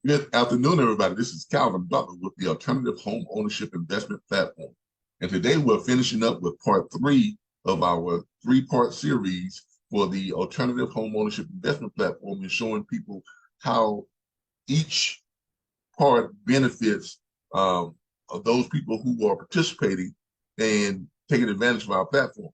Good afternoon, everybody. This is Calvin Butler with the Alternative Home Ownership Investment Platform. And today we're finishing up with part 3 of our 3-part series for the Alternative Home Ownership Investment Platform, and showing people how each part benefits of those people who are participating and taking advantage of our platform.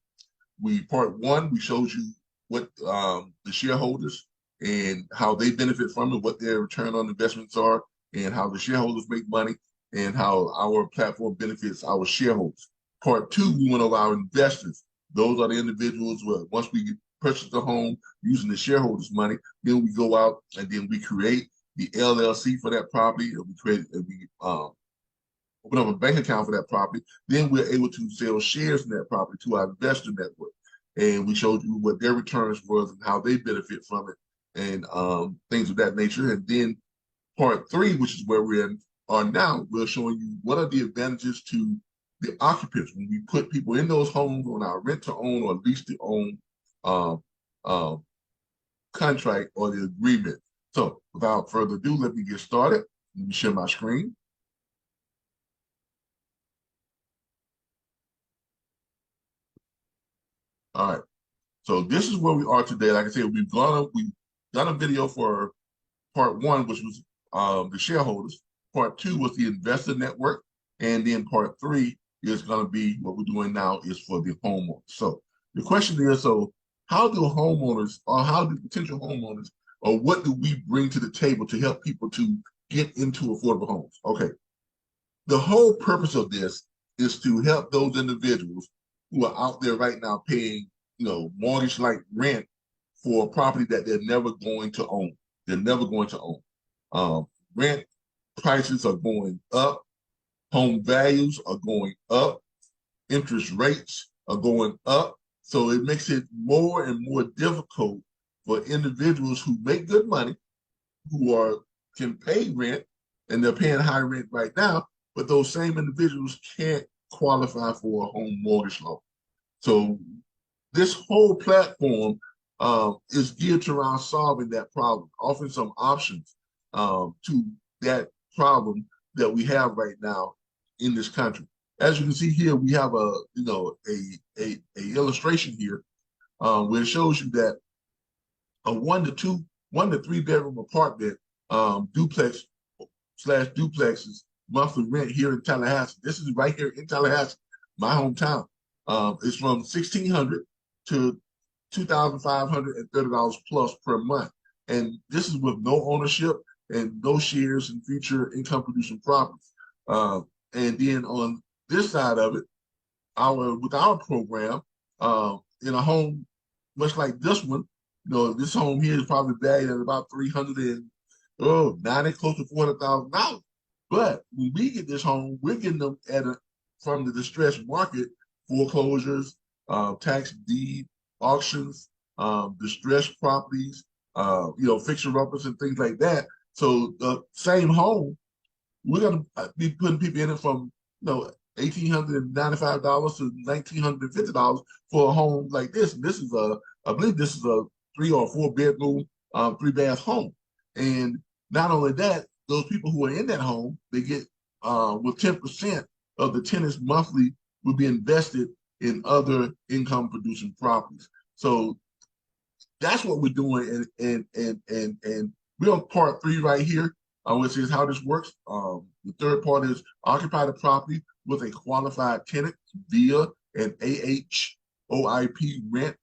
Part 1, we showed you what the shareholders and how they benefit from it, what their return on investments are, and how the shareholders make money, and how our platform benefits our shareholders. Part 2, we went over our investors. Those are the individuals where once we purchase the home using the shareholders' money, then we go out and then we create the LLC for that property, and we open up a bank account for that property. Then we're able to sell shares in that property to our investor network. And we showed you what their returns was and how they benefit from it, and things of that nature. And then part 3, which is where we are now, we're showing you what are the advantages to the occupants when we put people in those homes on our rent to own or lease to own contract or the agreement. So without further ado, let me get started. Let me share my screen. All right. So this is where we are today. Like I said, we've done a video for part 1, which was the shareholders. Part 2 was the investor network. And then part 3 is going to be what we're doing now is for the homeowners. So the question is, so how do homeowners, or how do potential homeowners, or what do we bring to the table to help people to get into affordable homes? Okay. The whole purpose of this is to help those individuals who are out there right now paying, mortgage-like rent for a property that they're never going to own. They're never going to own. Rent prices are going up. Home values are going up. Interest rates are going up. So it makes it more and more difficult for individuals who make good money, who can pay rent, and they're paying high rent right now, but those same individuals can't qualify for a home mortgage loan. So this whole platform is geared around solving that problem, offering some options to that problem that we have right now in this country. As you can see here, we have a illustration here where it shows you that a 1 to 3 bedroom apartment duplex/duplexes monthly rent here in Tallahassee. This is right here in Tallahassee, my hometown. It's from $1,600 to $2,530 plus per month. And this is with no ownership and no shares in future income producing properties. And then on this side of it, with our program, in a home much like this one, this home here is probably valued at about $390, close to $400,000. But when we get this home, we're getting them from the distressed market, foreclosures, tax deed auctions, distressed properties, fixer-uppers and things like that. So the same home, we're going to be putting people in it from, $1,895 to $1,950 for a home like this. And this is I believe this is a 3 or 4 bedroom, 3-bath home. And not only that, those people who are in that home, they get with 10% of the tenants monthly will be invested in other income producing properties. So that's what we're doing. And we're on part 3 right here, which is how this works. The third part is occupy the property with a qualified tenant via an AHOIP Rent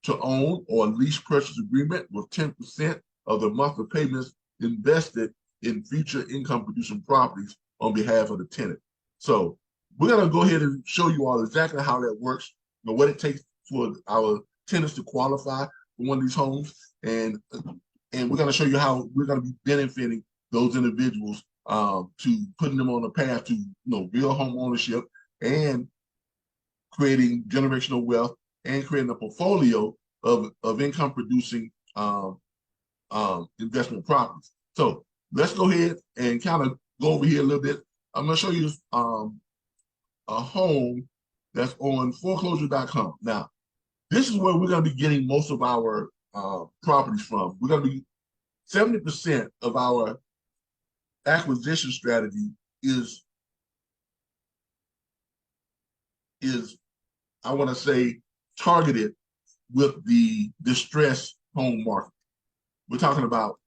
to own or lease purchase agreement with 10% of the monthly payments invested in future income producing properties on behalf of the tenant. So we're going to go ahead and show you all exactly how that works, what it takes for our tenants to qualify for one of these homes, and we're going to show you how we're going to be benefiting those individuals to putting them on a path to real home ownership and creating generational wealth and creating a portfolio of income producing investment properties. So let's go ahead and kind of go over here a little bit. I'm going to show you a home that's on foreclosure.com. Now, this is where we're going to be getting most of our properties from. We're going to be 70% of our acquisition strategy is I want to say targeted with the distressed home market. We're talking about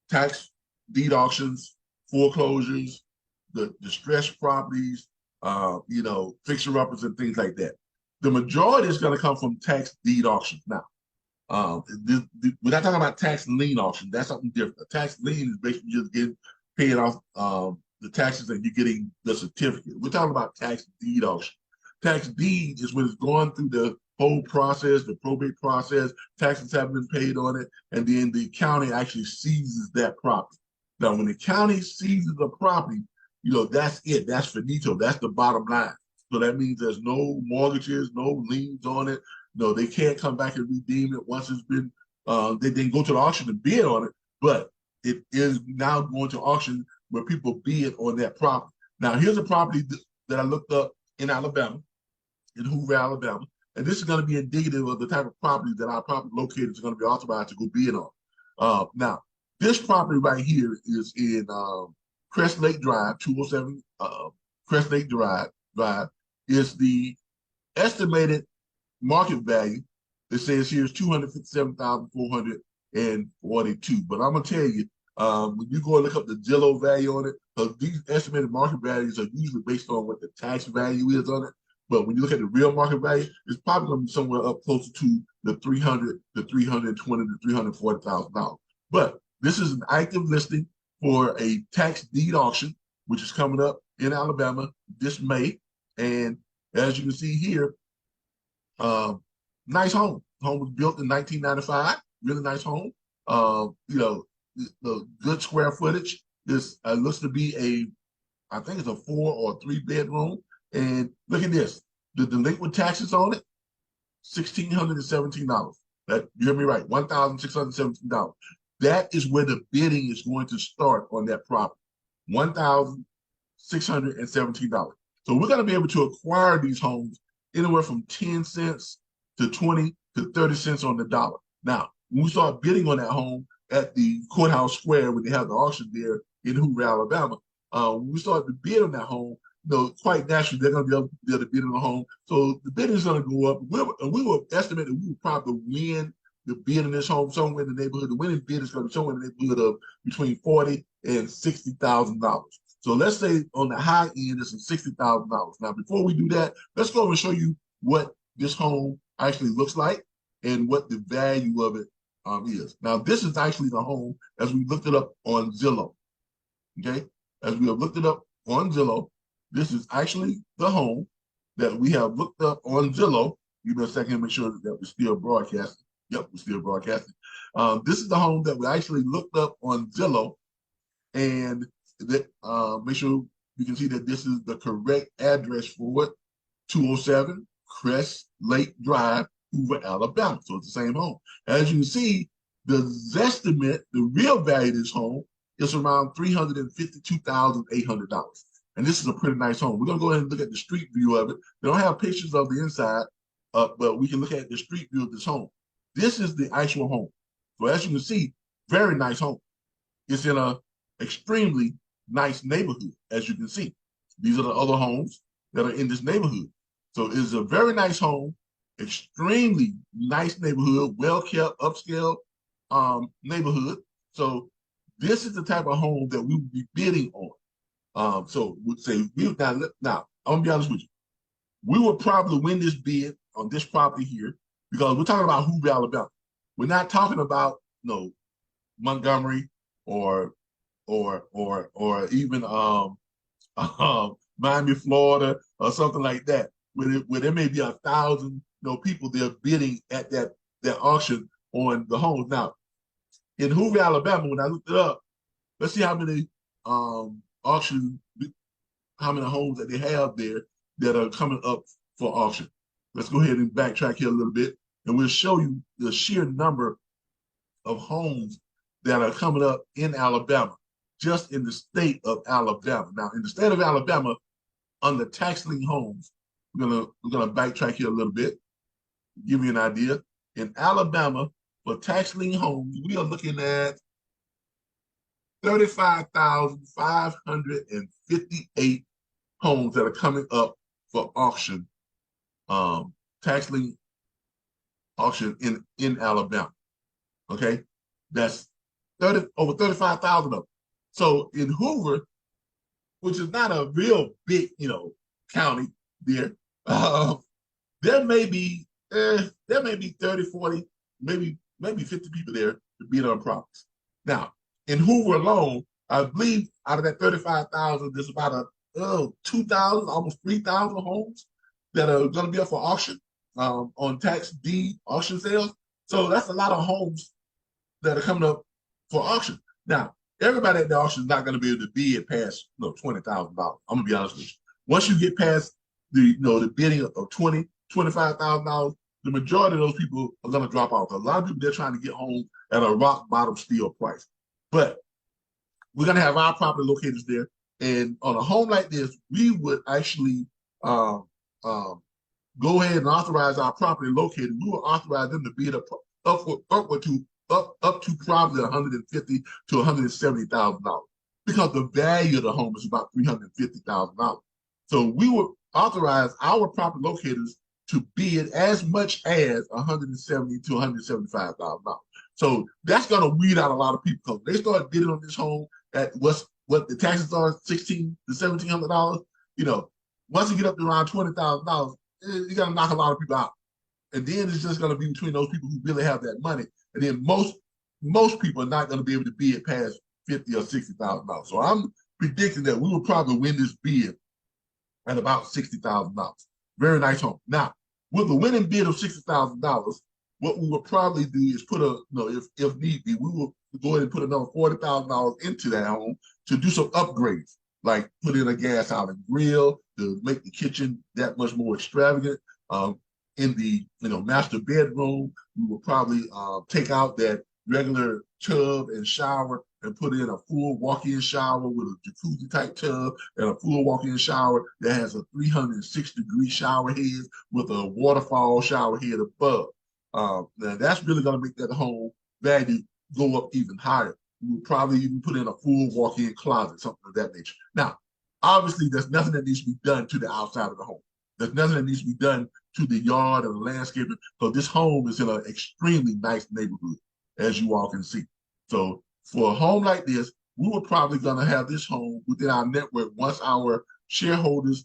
tax deed auctions, foreclosures, the distressed properties, fixer-uppers and things like that. The majority is going to come from tax deed auctions. Now, we're not talking about tax lien auction. That's something different. A tax lien is basically just getting paid off the taxes and you're getting the certificate. We're talking about tax deed auction. Tax deed is when it's going through the whole process, the probate process, taxes have been paid on it, and then the county actually seizes that property. Now, when the county seizes the property, that's it. That's finito. That's the bottom line. So that means there's no mortgages, no liens on it. No, they can't come back and redeem it once it's been, they didn't go to the auction and bid on it, but it is now going to auction where people bid on that property. Now, here's a property that I looked up in Alabama, in Hoover, Alabama. And this is going to be indicative of the type of property that our property locators are going to be authorized to go bid on. Now, this property right here is in Crest Lake Drive, 207 Crest Lake Drive is the estimated market value. It says here is $257,442. But I'm going to tell you, when you go and look up the Zillow value on it, because these estimated market values are usually based on what the tax value is on it. But when you look at the real market value, it's probably going to be somewhere up closer to the $300,000 to $320,000 to $340,000. But this is an active listing for a tax deed auction, which is coming up in Alabama this May. And as you can see here, nice home. The home was built in 1995. Really nice home. The good square footage. This looks to be I think it's a 4 or 3 bedroom. And look at this. The delinquent taxes on it, $1,617. That, you hear me right, $1,617. That is where the bidding is going to start on that property, $1,617. So we're going to be able to acquire these homes anywhere from 10 cents to 20 to 30 cents on the dollar. Now, when we start bidding on that home at the courthouse square, when they have the auction there in Hoover, Alabama, when we start to bid on that home, quite naturally, they're going to be able to bid on the home. So the bidding is going to go up. We will estimate that we will probably win the bid in this home somewhere in the neighborhood. The winning bid is going to be somewhere in the neighborhood of between $40,000 and $60,000. So let's say on the high end, it's $60,000. Now, before we do that, let's go and show you what this home actually looks like and what the value of it is. Now, this is actually the home as we looked it up on Zillow. Okay, as we have looked it up on Zillow, this is actually the home that we have looked up on Zillow. Give me a second to make sure that we're still broadcasting. Yep, we're still broadcasting. This is the home that we actually looked up on Zillow, and that make sure you can see that this is the correct address for it, 207 Crest Lake Drive, Hoover, Alabama. So it's the same home. As you can see, the Zestimate, the real value of this home, is around $352,800. And this is a pretty nice home. We're going to go ahead and look at the street view of it. They don't have pictures of the inside, but we can look at the street view of this home. This is the actual home. So as you can see, very nice home. It's in an extremely nice neighborhood, as you can see. These are the other homes that are in this neighborhood. So it's a very nice home, extremely nice neighborhood, well-kept, upscale neighborhood. So this is the type of home that we would be bidding on. So we'd say, now, I'm going to be honest with you. We will probably win this bid on this property here because we're talking about Hoover, Alabama. We're not talking about, Montgomery or even Miami, Florida, or something like that, where there may be 1,000 people there bidding at that auction on the homes. Now, in Hoover, Alabama, when I looked it up, let's see how many auction, how many homes that they have there that are coming up for auction. Let's go ahead and backtrack here a little bit, and we'll show you the sheer number of homes that are coming up in Alabama, just in the state of Alabama. Now, in the state of Alabama, under tax lien homes, we're gonna backtrack here a little bit, give you an idea. In Alabama, for tax lien homes, we are looking at 35,558 homes that are coming up for auction, tax lien auction in Alabama. Okay, that's over 35,000 of them. So in Hoover, which is not a real big, county there, there may be 30, 40, maybe 50 people there to bid on properties. Now, in Hoover alone, I believe out of that 35,000, there's about 2,000, almost 3,000 homes that are going to be up for auction on tax deed auction sales. So that's a lot of homes that are coming up for auction. Now, everybody at the auction is not going to be able to bid past $20,000. I'm gonna be honest with you. Once you get past the bidding of $20,000-$25,000, the majority of those people are going to drop off. A lot of people, they're trying to get home at a rock bottom steel price. But we're going to have our property locators there. And on a home like this, we would actually go ahead and authorize our property locators. We will authorize them to bid upward to probably $150,000 to $170,000 because the value of the home is about $350,000. So we will authorize our property locators to bid as much as $170,000 to $175,000. So that's going to weed out a lot of people because they start bidding on this home at what the taxes are, $1,600 to $1,700. Once you get up to around $20,000, you got to knock a lot of people out. And then it's just going to be between those people who really have that money. And then most people are not going to be able to bid past $50,000 or $60,000. So I'm predicting that we will probably win this bid at about $60,000. Very nice home. Now, with the winning bid of $60,000, what we will probably do is put if need be, we will go ahead and put another $40,000 into that home to do some upgrades, like put in a gas island grill to make the kitchen that much more extravagant. In the master bedroom, we will probably take out that regular tub and shower and put in a full walk-in shower with a jacuzzi type tub and a full walk-in shower that has a 360-degree shower head with a waterfall shower head above. Now that's really going to make that home value go up even higher. We will probably even put in a full walk-in closet, something of that nature. Now, obviously, there's nothing that needs to be done to the outside of the home. There's nothing that needs to be done to the yard or the landscaping. So this home is in an extremely nice neighborhood, as you all can see. So for a home like this, we were probably going to have this home within our network once our shareholders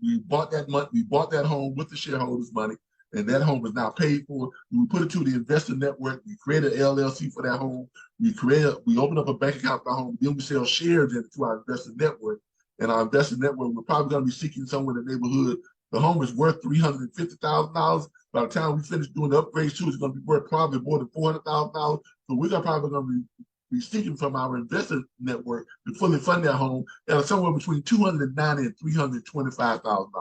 we bought that home with the shareholders' money, and that home is now paid for. We put it to the investor network. We created an LLC for that home. We open up a bank account for our home. Then we sell shares into our investor network. And our investor network, we're probably going to be seeking somewhere in the neighborhood. The home is worth $350,000. By the time we finish doing the upgrades to it, it's going to be worth probably more than $400,000. So we're probably going to be seeking from our investor network to fully fund that home at somewhere between $290,000 and $325,000,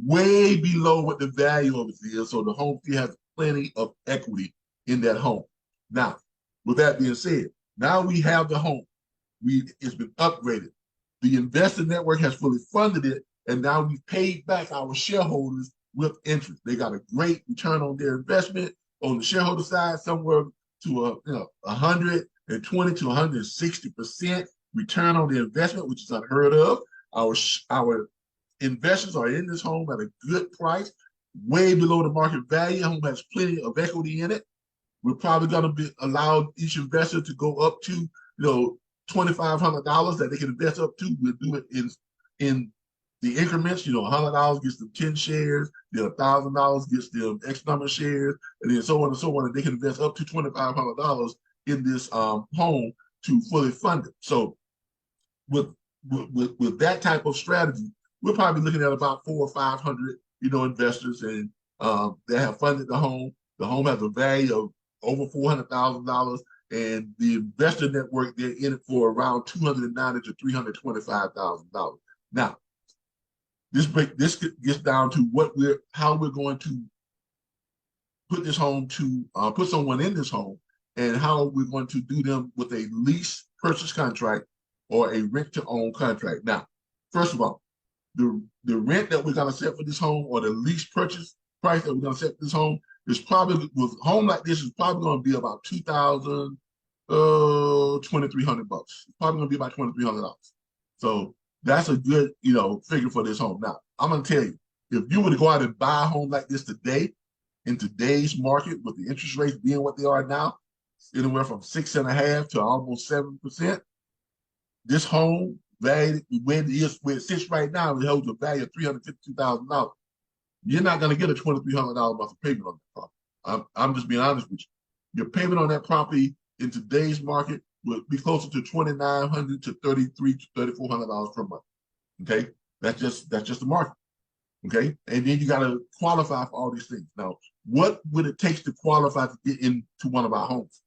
way below what the value of it is. So the home still has plenty of equity in that home. Now, with that being said, now we have the home. It's been upgraded. The investor network has fully funded it, and now we've paid back our shareholders with interest. They got a great return on their investment on the shareholder side, somewhere to 120 to 160% return on the investment, which is unheard of. Our investors are in this home at a good price, way below the market value. The home has plenty of equity in it. We're probably going to allow each investor to go up to $2,500 that they can invest up to. We'll do it in the increments. $100 gets them 10 shares, then $1,000 gets them X number of shares, and then so on and so on. And they can invest up to $2,500 in this home to fully fund it. So with that type of strategy, we're probably looking at about 400 or 500 investors, and they have funded the home. The home has a value of over $400,000. And the investor network, they're in it for around $290,000 to $325,000. Now, this gets down to how we're going to put this home to put someone in this home, and how we're going to do them with a lease purchase contract or a rent to own contract. Now, first of all, the rent that we're going to set for this home, or the lease purchase price that we're going to set for this home, is probably, with a home like this, is probably going to be about $2,000 $2,300. It's probably gonna be about $2,300. So that's a good, figure for this home. Now, I'm gonna tell you, if you were to go out and buy a home like this today, in today's market, with the interest rates being what they are now, anywhere from 6.5% to almost 7%, this home value, where it sits right now, it holds a value of $352,000. You're not going to get a $2,300 monthly payment on that property. I'm just being honest with you. Your payment on that property in today's market would be closer to $2,900 to $3,300 to $3,400 per month. Okay, that's just the market. Okay, and then you got to qualify for all these things. Now, what would it take to qualify to get into one of our homes?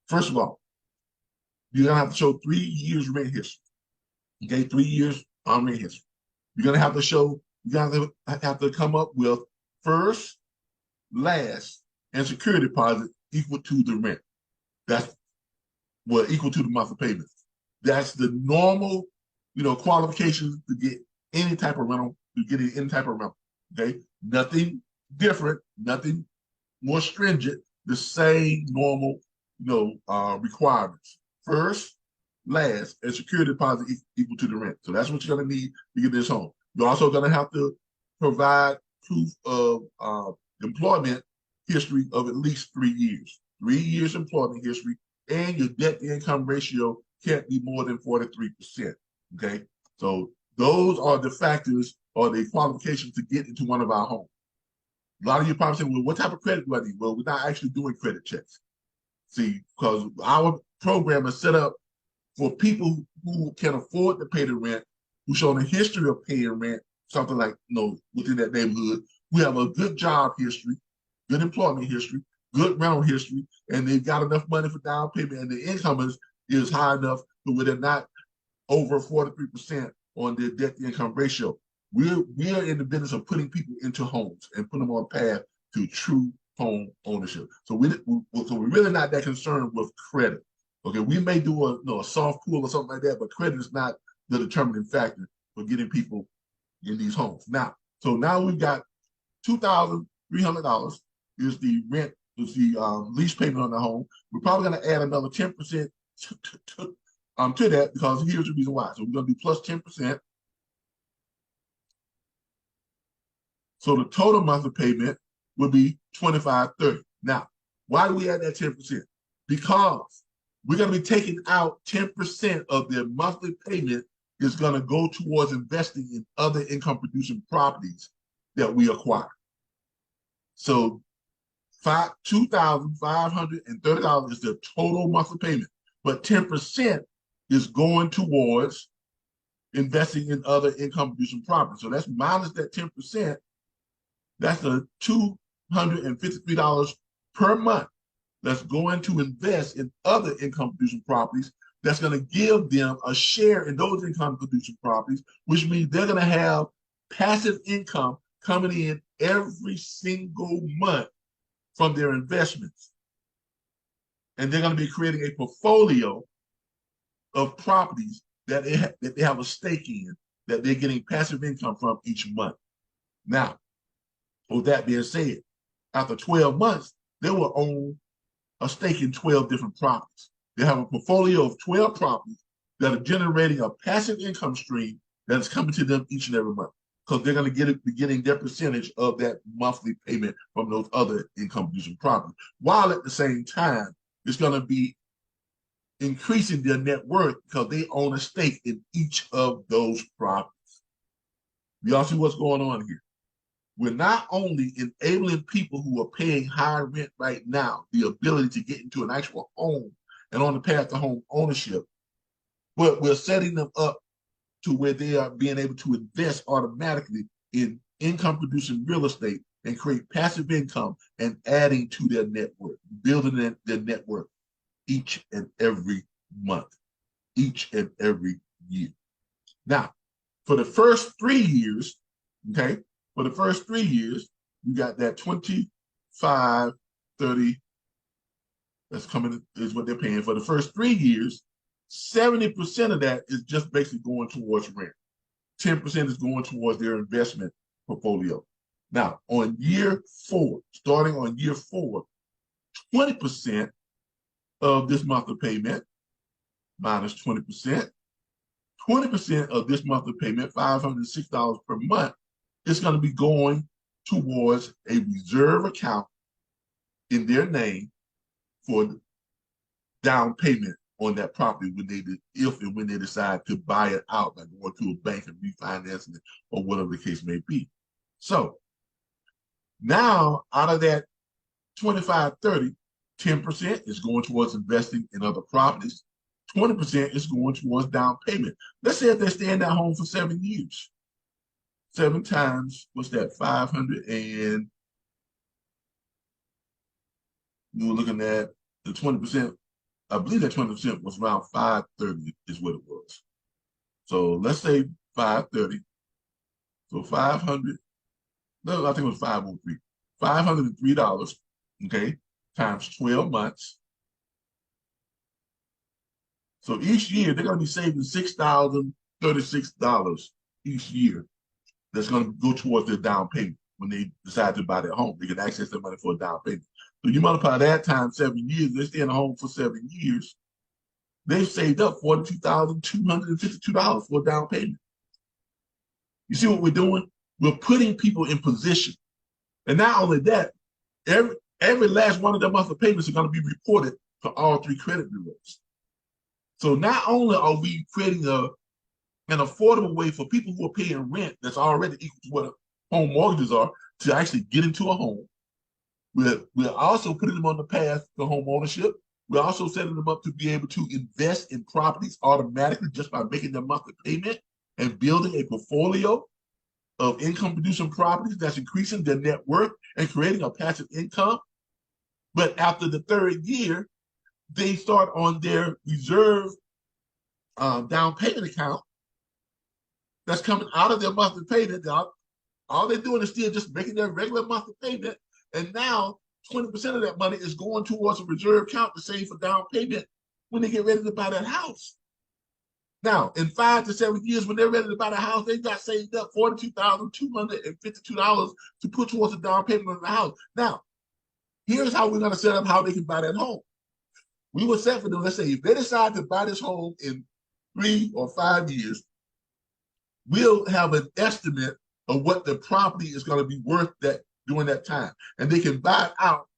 First of all, you're gonna have to show 3 years rent history. Okay, 3 years on rent history. You're gonna have to show. You gotta have to come up with first, last, and security deposit equal to the rent. That's equal to the monthly payments. That's the normal, qualifications to get any type of rental. To get any type of rental. Okay, nothing different, nothing more stringent. The same normal, requirements. First, last, and security deposit equal to the rent. So that's what you're going to need to get this home. You're also going to have to provide proof of employment history of at least 3 years. 3 years employment history, and your debt-to-income ratio can't be more than 43%. Okay, so those are the factors or the qualifications to get into one of our homes. A lot of you probably saying, well, what type of credit do I need? Well, we're not actually doing credit checks. See, because our program is set up for people who can afford to pay the rent, who show a history of paying rent, something like, within that neighborhood, who have a good job history, good employment history, good rental history, and they've got enough money for down payment, and the income is high enough to where they're not over 43% on their debt-to-income ratio. We are in the business of putting people into homes and putting them on a path to true home ownership. So we're really not that concerned with credit. Okay, we may do a soft pull or something like that, but credit is not the determining factor for getting people in these homes. Now we've got $2,300 is the rent, is the lease payment on the home. We're probably going to add another 10% to that, because here's the reason why. So we're going to do plus 10%. So the total monthly payment would be $2,530. Now, why do we add that 10%? Because we're going to be taking out 10% of their monthly payment is going to go towards investing in other income-producing properties that we acquire. So $2,530 is the total monthly payment, but 10% is going towards investing in other income-producing properties. So that's minus that 10%. That's the $253 per month that's going to invest in other income-producing properties. That's going to give them a share in those income-producing properties, which means they're going to have passive income coming in every single month from their investments. And they're going to be creating a portfolio of properties that they have a stake in, that they're getting passive income from each month. Now, with that being said, after 12 months, they will own a stake in 12 different properties. They have a portfolio of 12 properties that are generating a passive income stream that is coming to them each and every month, because they're going to be getting their percentage of that monthly payment from those other income-producing properties, while at the same time, it's going to be increasing their net worth because they own a stake in each of those properties. Y'all see what's going on here? We're not only enabling people who are paying high rent right now the ability to get into an actual home and on the path to home ownership, but we're setting them up to where they are being able to invest automatically in income-producing real estate and create passive income and adding to their net worth, building their net worth each and every month, each and every year. Now, for the first 3 years, okay, for the first 3 years, you got that $2,530 that's coming, is what they're paying. For the first 3 years, 70% of that is just basically going towards rent. 10% is going towards their investment portfolio. Now, on year 4, starting on year 4, 20% of this monthly payment minus 20%. 20% of this monthly payment, $506 per month, is going to be going towards a reserve account in their name for down payment on that property when they, if and when they decide to buy it out, like going to a bank and refinancing it or whatever the case may be. So now out of that 25, 30, 10% is going towards investing in other properties. 20% is going towards down payment. Let's say if they stay in that home for 7 years. 7 times, what's that, 500 and you were looking at the 20%. I believe that 20% was around 530 is what it was. So let's say 530. So 500, no, I think it was 503. $503, okay, times 12 months. So each year they're going to be saving $6,036 each year. That's going to go towards their down payment when they decide to buy their home. They can access their money for a down payment. So you multiply that times 7 years, they stay in a home for 7 years. They've saved up $42,252 for a down payment. You see what we're doing? We're putting people in position. And not only that, every last one of their monthly payments are going to be reported to all 3 credit bureaus. So not only are we creating an affordable way for people who are paying rent that's already equal to what home mortgages are to actually get into a home, we're also putting them on the path to home ownership. We're also setting them up to be able to invest in properties automatically just by making their monthly payment and building a portfolio of income-producing properties that's increasing their net worth and creating a passive income. But after the 3rd year, they start on their reserve down payment account that's coming out of their monthly payment. All they're doing is still just making their regular monthly payment. And now 20% of that money is going towards a reserve account to save for down payment when they get ready to buy that house. Now, in 5 to 7 years, when they're ready to buy the house, they got saved up $42,252 to put towards a down payment on the house. Now, here's how we're going to set up how they can buy that home. We will set for them, let's say, if they decide to buy this home in 3 or 5 years, we'll have an estimate of what the property is going to be worth that during that time. And they can buy it out.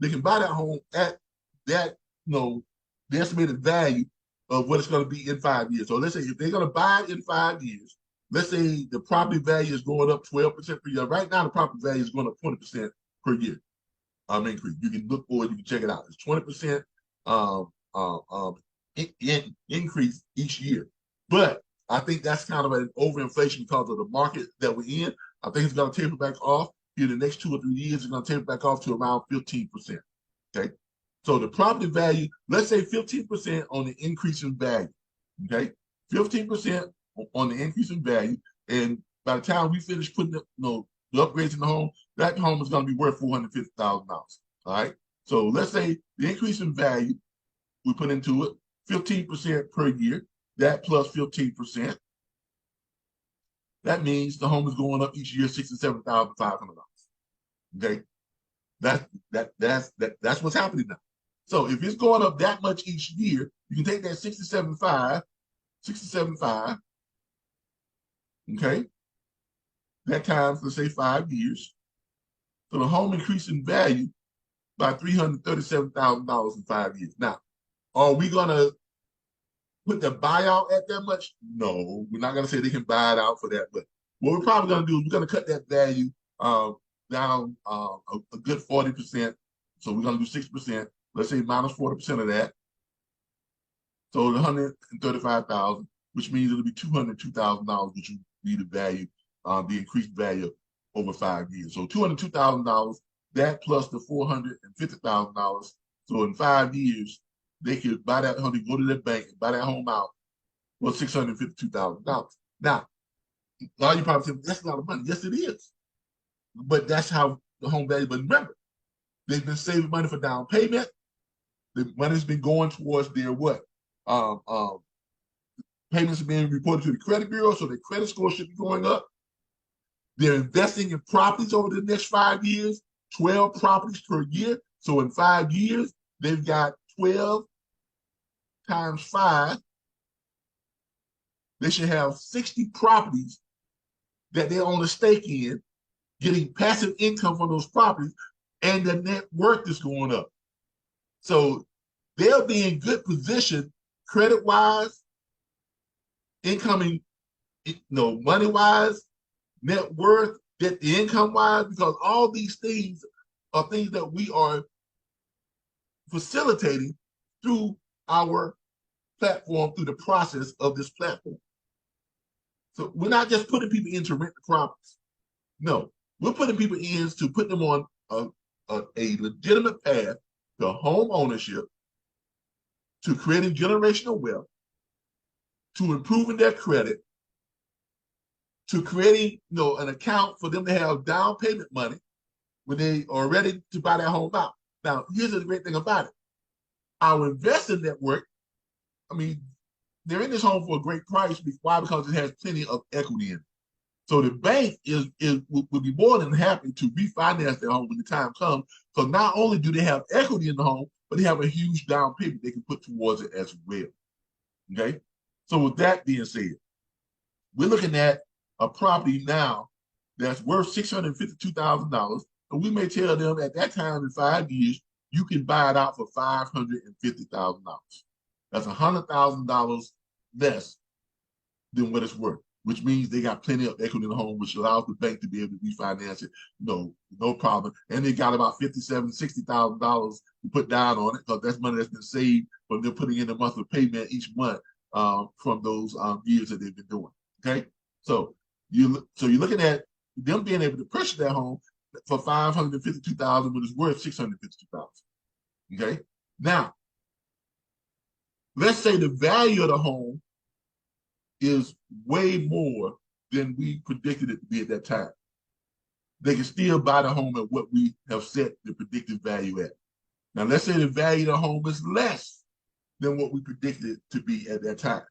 They can buy that home at that, the estimated value of what it's going to be in 5 years. So let's say if they're going to buy it in 5 years, let's say the property value is going up 12% per year. Right now, the property value is going up 20% per year. Increase. You can look for it. You can check it out. It's 20% increase each year. But I think that's kind of an overinflation because of the market that we're in. I think it's going to taper back off. In the next 2 or 3 years, it's going to taper back off to around 15%. Okay. So the property value, let's say 15% on the increase in value. Okay. 15% on the increase in value. And by the time we finish putting the upgrades in the home, that home is going to be worth $450,000. All right. So let's say the increase in value we put into it, 15% per year, that plus 15%. That means the home is going up each year $67,500. Okay, that's what's happening now. So if it's going up that much each year, you can take that 67.5, okay, that times, let's say 5 years. So the home increased in value by $337,000 in 5 years. Now, are we gonna put the buyout at that much? No, we're not gonna say they can buy it out for that. But what we're probably gonna do is we're gonna cut that value down a good 40%. So we're gonna do 6%. Let's say minus 40% of that. So $135,000, which means it'll be $202,000, which will be the value, the increased value over 5 years. So $202,000, that plus the $450,000. So in 5 years, they could buy that home, go to their bank, and buy that home out for $652,000. Now, a lot of you probably say, that's a lot of money. Yes, it is. But that's how the home value, but remember, they've been saving money for down payment. The money's been going towards their what? Payments are being reported to the credit bureau, so their credit score should be going up. They're investing in properties over the next 5 years, 12 properties per year. So in 5 years, they've got 12 times 5, they should have 60 properties that they own a stake in, getting passive income from those properties, and the net worth is going up. So they'll be in good position credit-wise, incoming, money-wise, net worth, debt to income-wise, because all these things are things that we are facilitating through our platform, through the process of this platform. So we're not just putting people in to rent the properties. No, we're putting people in to put them on a legitimate path to home ownership, to creating generational wealth, to improving their credit, to creating an account for them to have down payment money when they are ready to buy their home out. Now, here's the great thing about it. Our investor network, they're in this home for a great price. Why? Because it has plenty of equity in it. So the bank would be more than happy to refinance their home when the time comes. So not only do they have equity in the home, but they have a huge down payment they can put towards it as well. Okay? So with that being said, we're looking at a property now that's worth $652,000, and we may tell them at that time in 5 years, you can buy it out for $550,000. That's $100,000 less than what it's worth, which means they got plenty of equity in the home, which allows the bank to be able to refinance it, no problem. And they got about $57,000, $60,000 to put down on it, because that's money that's been saved from them putting in a monthly payment each month from those years that they've been doing. Okay, so you're looking at them being able to purchase that home for $552,000 when it's worth $652,000. Okay, now let's say the value of the home is way more than we predicted it to be at that time. They can still buy the home at what we have set the predicted value at. Now, let's say the value of the home is less than what we predicted it to be at that time.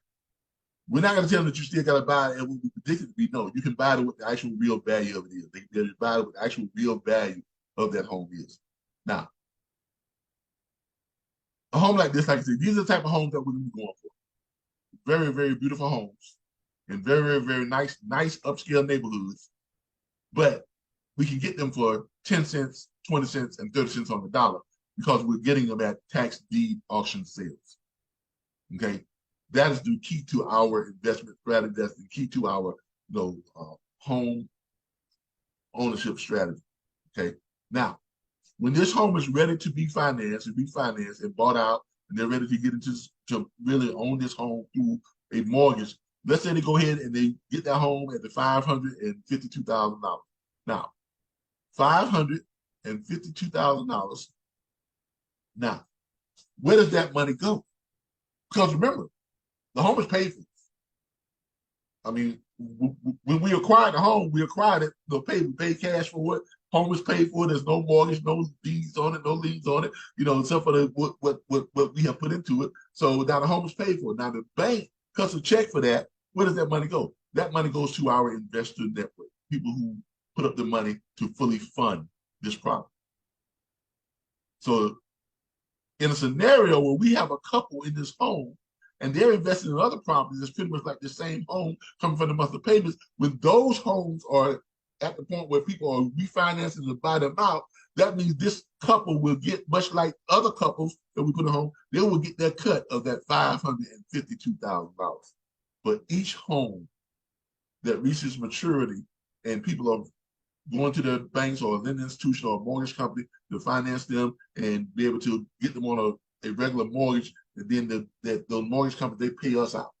We're not going to tell them that you still got to buy it at what we predicted it to be. No, you can buy it with the actual real value of it is. They can buy it with the actual real value of that home is. Now, a home like this, like I said, these are the type of homes that we're going to be going for. Very, very beautiful homes in very, very, very nice upscale neighborhoods. But we can get them for 10 cents, 20 cents, and 30 cents on the dollar because we're getting them at tax deed auction sales. Okay, that is the key to our investment strategy. That's the key to our home ownership strategy. Okay, now when this home is ready to be financed and refinanced and bought out, and they're ready to get into to really own this home through a mortgage, let's say they go ahead and they get that home at the $552,000. Now, $552,000. Now, where does that money go? Because remember, the home is paid for. When we acquired the home, we acquired it, we paid cash for it. Home is paid for. There's no mortgage, no deeds on it, no liens on it, except for what we have put into it. So now the home is paid for. Now the bank cuts a check for that. Where does that money go? That money goes to our investor network, people who put up the money to fully fund this property. So in a scenario where we have a couple in this home and they're investing in other properties, it's pretty much like the same home coming from the monthly payments. When those homes are at the point where people are refinancing to buy them out, that means this couple will get, much like other couples that we put in home, they will get their cut of that $552,000. But each home that reaches maturity and people are going to their banks or lending institution or a mortgage company to finance them and be able to get them on a regular mortgage, and then those mortgage companies, they pay us out.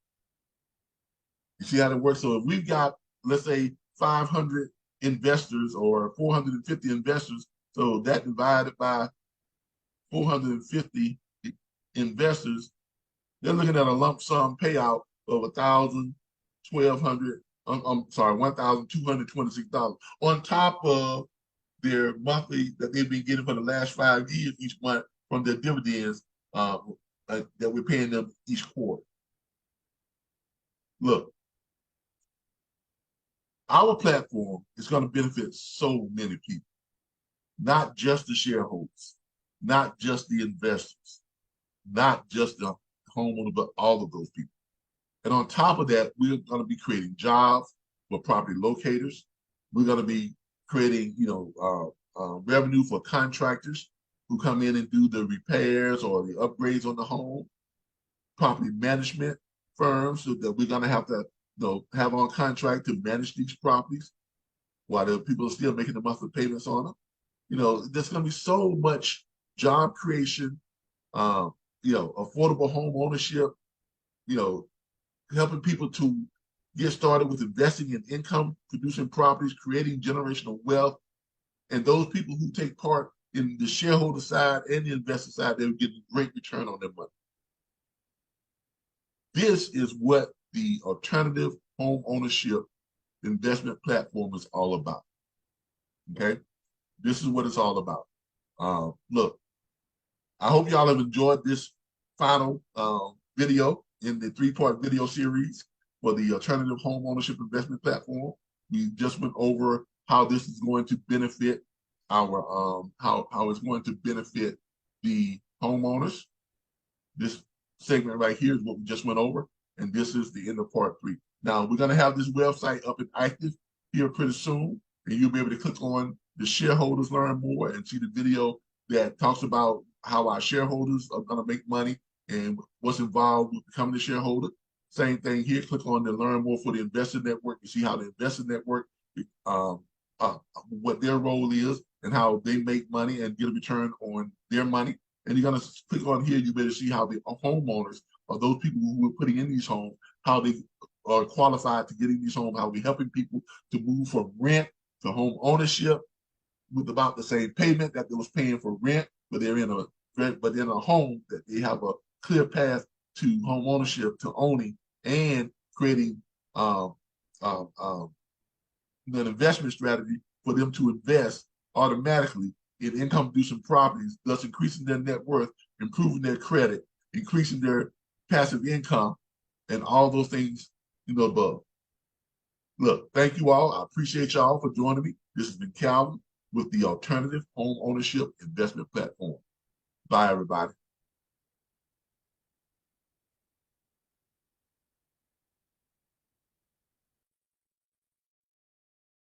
You see how that works? So if we've got, let's say, 500 investors or 450 investors, so that divided by 450 investors, they're looking at a lump sum payout of $1,226 on top of their monthly that they've been getting for the last 5 years each month from their dividends that we're paying them each quarter. Look, our platform is going to benefit so many people, not just the shareholders, not just the investors, not just the homeowner, but all of those people. And on top of that, we're going to be creating jobs for property locators. We're going to be creating, revenue for contractors who come in and do the repairs or the upgrades on the home, property management firms so that we're going to have to have on contract to manage these properties while the people are still making the monthly payments on them. There's going to be so much job creation, affordable home ownership, helping people to get started with investing in income producing properties, creating generational wealth. And those people who take part in the shareholder side and the investor side, they're getting a great return on their money. This is what the alternative home ownership investment platform is all about. Okay? This is what it's all about. Look, I hope y'all have enjoyed this final video in the 3-part video series for the alternative home ownership investment platform. We just went over how this is going to benefit our how it's going to benefit the homeowners. This segment right here is what we just went over, and this is the end of part 3. Now we're going to have this website up and active here pretty soon, and you'll be able to click on the shareholders, learn more, and see the video that talks about how our shareholders are going to make money and what's involved with becoming a shareholder. Same thing here. Click on the learn more for the investor network. You see how the investor network, what their role is and how they make money and get a return on their money. And you're going to click on here. You better see how the homeowners or those people who are putting in these homes, how they are qualified to get in these homes, how we're helping people to move from rent to home ownership with about the same payment that they was paying for rent, but they're in a home that they have a clear path to home ownership, to owning, and creating an investment strategy for them to invest automatically in income-producing properties, thus increasing their net worth, improving their credit, increasing their passive income, and all those things above. Look, thank you all. I appreciate y'all for joining me. This has been Calvin with the Alternative Home Ownership Investment Platform. Bye, everybody.